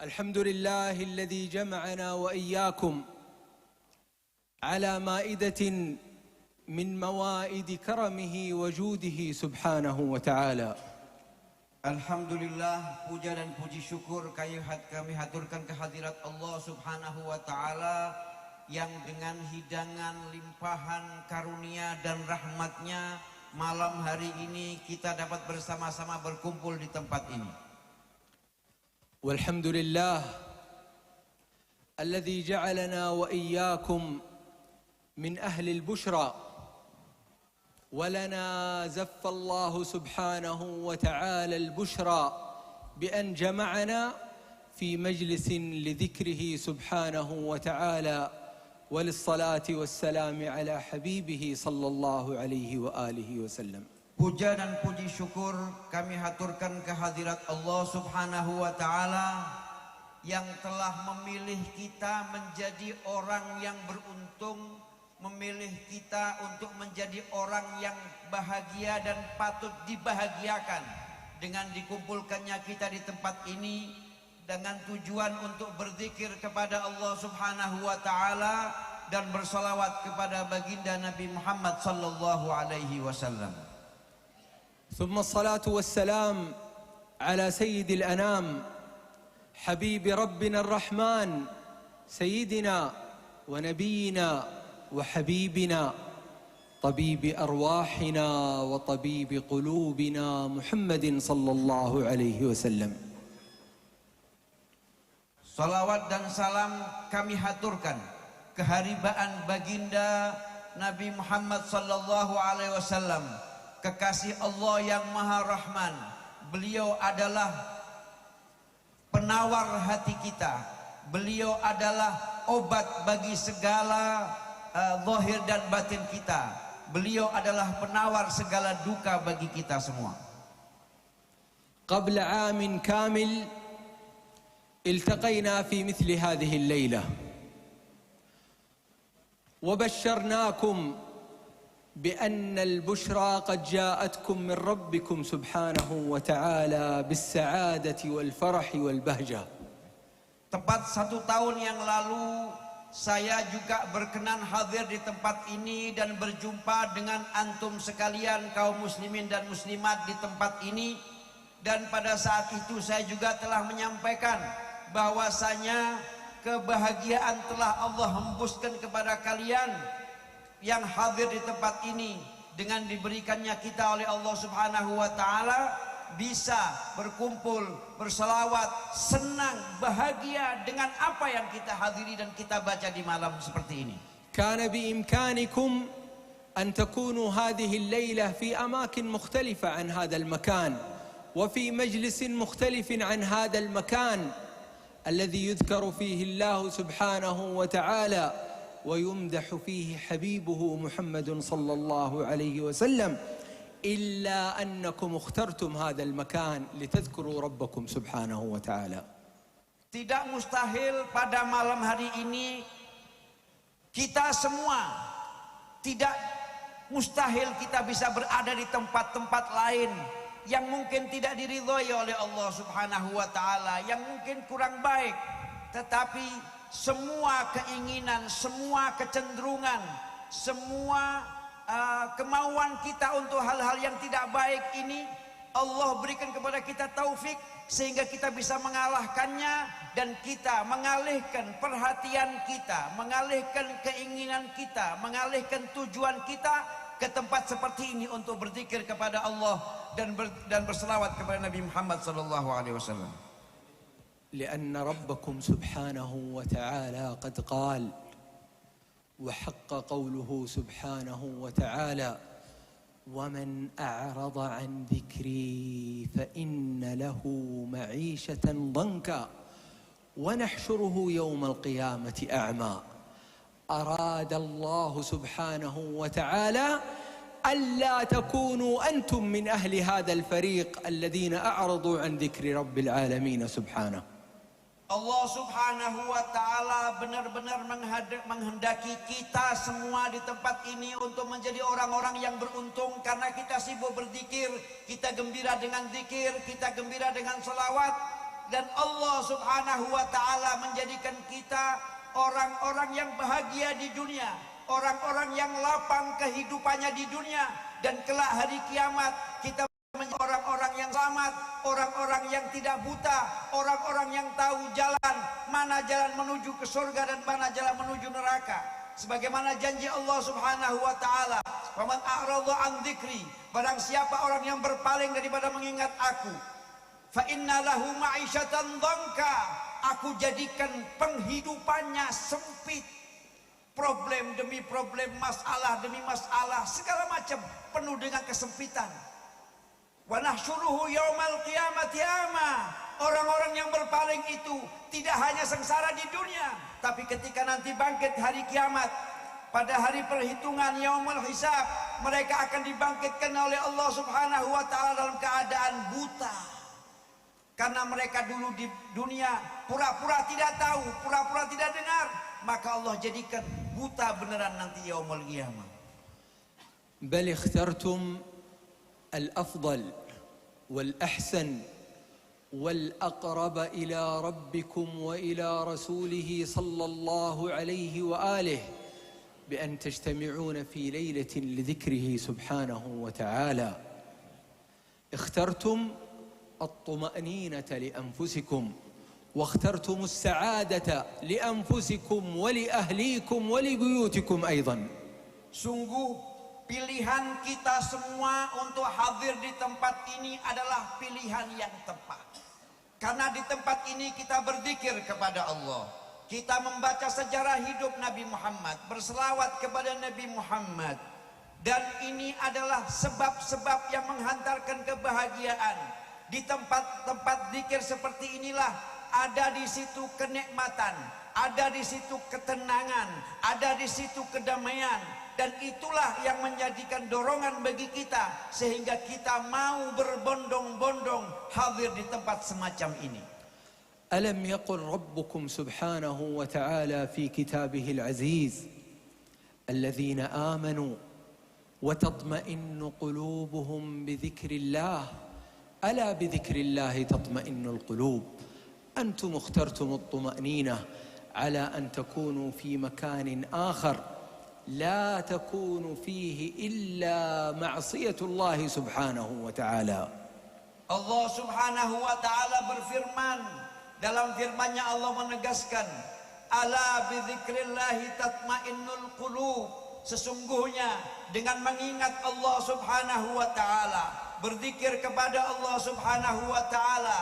الحمد لله الذي جمعنا وإياكم على مائدة من موائد كرمه وجوده سبحانه وتعالى. Alhamdulillah, puja dan puji syukur kami haturkan kehadirat Allah Subhanahu wa Ta'ala yang dengan hidangan, limpahan, karunia dan rahmatnya malam hari ini kita dapat bersama-sama berkumpul di tempat ini. Walhamdulillah alladzi ja'alana wa iyyakum min ahli al-bushra. ولنا زف الله سبحانه وتعالى البشرى بأن جمعنا في مجلس لذكره سبحانه وتعالى وللصلاة والسلام على حبيبه صلى الله عليه وآله وسلم. Puja dan puji syukur kami haturkan kehadirat Allah Subhanahu wa Ta'ala yang telah memilih kita menjadi orang yang beruntung, memilih kita untuk menjadi orang yang bahagia dan patut dibahagiakan dengan dikumpulkannya kita di tempat ini dengan tujuan untuk berzikir kepada Allah Subhanahu wa Ta'ala dan bersalawat kepada baginda Nabi Muhammad sallallahu alaihi wasallam. ثم الصلاة والسلام على سيد الأنام حبيب ربنا الرحمن سيدنا ونبينا وحبيبنا طبيب أرواحنا وطبيب قلوبنا محمد صلى الله عليه وسلم. Salawat dan salam kami haturkan keharibaan baginda Nabi Muhammad sallallahu alaihi wasallam, kekasih Allah yang Maha Rahman. Beliau adalah penawar hati kita. Beliau adalah obat bagi segala zahir dan batin kita. Beliau adalah penawar segala duka bagi kita semua. قبل عام كامل التقينا في مثل هذه الليلة وبشرناكم بأن البشرى قد جاءتكم من ربكم سبحانه وتعالى بالسعادة والفرح والبهجة. Tepat 1 tahun yang lalu saya juga berkenan hadir di tempat ini dan berjumpa dengan antum sekalian kaum muslimin dan muslimat di tempat ini, dan pada saat itu saya juga telah menyampaikan bahwasanya kebahagiaan telah Allah hembuskan kepada kalian yang hadir di tempat ini dengan diberikannya kita oleh Allah Subhanahu wa Ta'ala bisa berkumpul, berselawat, senang, bahagia dengan apa yang kita hadiri dan kita baca di malam seperti ini. كان بإمكانكم أن تكونوا هذه الليلة في أماكن مختلفة عن هذا المكان وفي مجلس مختلف عن هذا المكان الذي يذكر فيه الله سبحانه وتعالى ويمدح فيه حبيبه محمد صلى الله عليه وسلم، إلا أنكم اخترتم هذا المكان لتذكروا ربكم سبحانه وتعالى. Tidak mustahil pada malam hari ini kita semua, tidak mustahil kita bisa berada di tempat-tempat lain yang mungkin tidak diridhoi oleh Allah Subhanahu wa Ta'ala, yang mungkin kurang baik, tetapi semua keinginan, semua kecenderungan, semua kemauan kita untuk hal-hal yang tidak baik ini Allah berikan kepada kita taufik sehingga kita bisa mengalahkannya dan kita mengalihkan perhatian kita, mengalihkan keinginan kita, mengalihkan tujuan kita ke tempat seperti ini untuk berzikir kepada Allah dan berselawat kepada Nabi Muhammad sallallahu alaihi wasallam. لأن ربكم سبحانه وتعالى قد قال وحق قوله سبحانه وتعالى ومن أعرض عن ذكري فإن له معيشة ضنكا ونحشره يوم القيامة أعمى. أراد الله سبحانه وتعالى ألا تكونوا أنتم من أهل هذا الفريق الذين أعرضوا عن ذكر رب العالمين سبحانه. Allah Subhanahu wa Ta'ala benar-benar menghendaki kita semua di tempat ini untuk menjadi orang-orang yang beruntung karena kita sibuk berzikir, kita gembira dengan zikir, kita gembira dengan selawat. dan Allah Subhanahu wa Ta'ala menjadikan kita orang-orang yang bahagia di dunia, orang-orang yang lapang kehidupannya di dunia, dan kelak hari kiamat kita menjadi orang-orang yang selamat, orang-orang yang tidak buta, orang-orang yang tahu jalan, mana jalan menuju ke surga dan mana jalan menuju neraka. Sebagaimana janji Allah Subhanahu wa Ta'ala, "Faman a'rada an dzikri," barang siapa orang yang berpaling daripada mengingat aku, fa inna lahu ma'isyatan dhanka, aku jadikan penghidupannya sempit. Problem demi problem, masalah demi masalah, segala macam penuh dengan kesempitan. Wa nahsyuruhu yaumal qiyamati a'ma. Orang-orang yang berpaling itu tidak hanya sengsara di dunia, tapi ketika nanti bangkit hari kiamat, pada hari perhitungan yaumul hisab, mereka akan dibangkitkan oleh Allah Subhanahu wa Ta'ala dalam keadaan buta. Karena mereka dulu di dunia pura-pura tidak tahu, pura-pura tidak dengar, maka Allah jadikan buta beneran nanti yaumul qiyamah. Bal ikhtartum al-afdal wal-ahsan والأقرب إلى ربكم وإلى رسوله صلى الله عليه وآله بأن تجتمعون في ليلة لذكره سبحانه وتعالى. اخترتم الطمأنينة لأنفسكم، واخترتم السعادة لأنفسكم ولأهليكم ولبيوتكم أيضا. Sungguh pilihan kita semua untuk hadir di tempat ini adalah pilihan yang tepat. Karena di tempat ini kita berzikir kepada Allah, kita membaca sejarah hidup Nabi Muhammad, berselawat kepada Nabi Muhammad, dan ini adalah sebab-sebab yang menghantarkan kebahagiaan. Di tempat-tempat zikir seperti inilah ada di situ kenikmatan, ada di situ ketenangan, ada di situ kedamaian, dan itulah yang menjadikan dorongan bagi kita sehingga kita mau berbondong-bondong hadir di tempat semacam ini. ألم يقل ربكم سبحانه وتعالى في كتابه العزيز الذين آمنوا وتطمئن قلوبهم بذكر الله ألا بذكر الله تطمئن القلوب. أنتم اخترتم الطمأنينة على أن تكونوا في مكان آخر لا تكون فيه إلا معصية الله سبحانه وتعالى. Allah Subhanahu wa Ta'ala berfirman, dalam firman-Nya Allah menegaskan, ala bidzikrillahi tatmainnul qulub. Sesungguhnya dengan mengingat Allah Subhanahu wa Ta'ala, berzikir kepada Allah Subhanahu wa Ta'ala,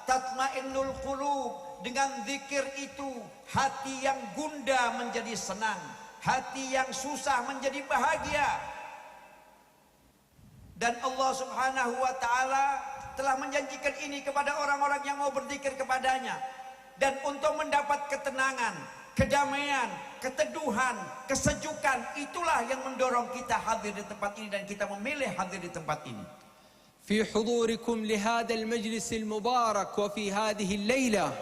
tatmainnul qulub. Dengan zikir itu hati yang gundah menjadi senang, hati yang susah menjadi bahagia. Dan Allah Subhanahu wa Ta'ala telah menjanjikan ini kepada orang-orang yang mau berzikir kepadanya. Dan untuk mendapat ketenangan, kedamaian, keteduhan, kesejukan, itulah yang mendorong kita hadir di tempat ini, dan kita memilih hadir di tempat ini. في حضوركم لهذا المجلس المبارك وفي هذه الليلة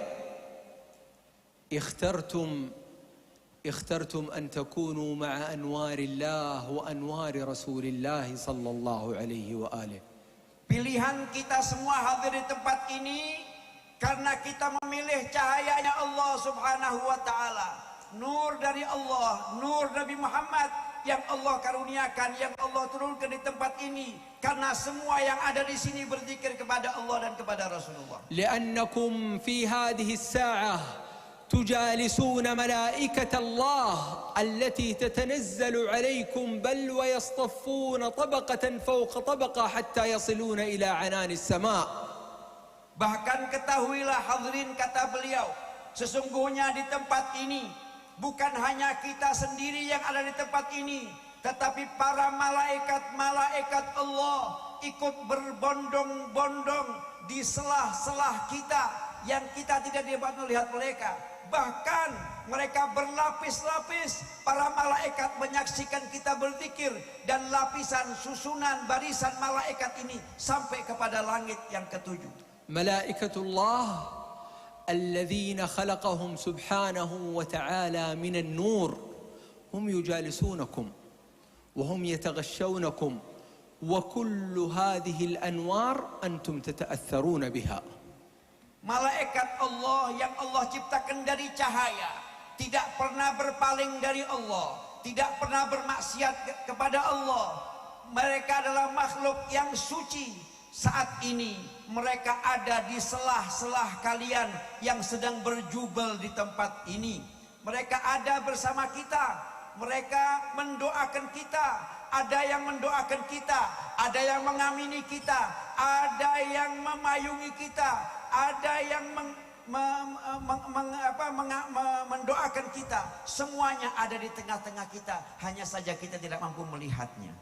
اخترتم أن تكونوا مع أنوار الله وأنوار رسول الله صلى الله عليه وآله. Pilihan kita semua hadir di tempat ini karena kita memilih cahayanya Allah Subhanahu wa Ta'ala, nur dari Allah, nur Nabi Muhammad yang Allah karuniakan, yang Allah turunkan di tempat ini, karena semua yang ada di sini berzikir kepada Allah dan kepada Rasulullah. لأنكم في هذه الساعة تجالسون ملائكة الله التي تتنزل عليكم بل ويصطفون طبقة فوق طبقة حتى يصلون إلى عنان السماء. Bahkan ketahuilah hadirin, kata beliau, sesungguhnya di tempat ini bukan hanya kita sendiri yang ada di tempat ini, tetapi para malaikat-malaikat Allah ikut berbondong-bondong di selah-selah kita yang kita tidak dapat melihat mereka. Bahkan mereka berlapis-lapis, para malaikat menyaksikan kita berzikir, dan lapisan susunan barisan malaikat ini sampai kepada langit yang ketujuh. Malaikatullah الذين خلقهم سبحانه وتعالى من النور هم يجالسونكم وهم يتغشونكم وكل هذه الأنوار أنتم تتأثرون بها. Malaikat Allah yang Allah ciptakan dari cahaya, tidak pernah berpaling dari Allah, tidak pernah bermaksiat kepada Allah. Mereka adalah makhluk yang suci. Saat ini mereka ada di selah-selah kalian yang sedang berjubel di tempat ini. Mereka ada bersama kita, mereka mendoakan kita. Ada yang mendoakan kita, ada yang mengamini kita, ada yang memayungi kita, ada yang mendoakan kita. Semuanya ada di tengah-tengah kita, hanya saja kita tidak mampu melihatnya.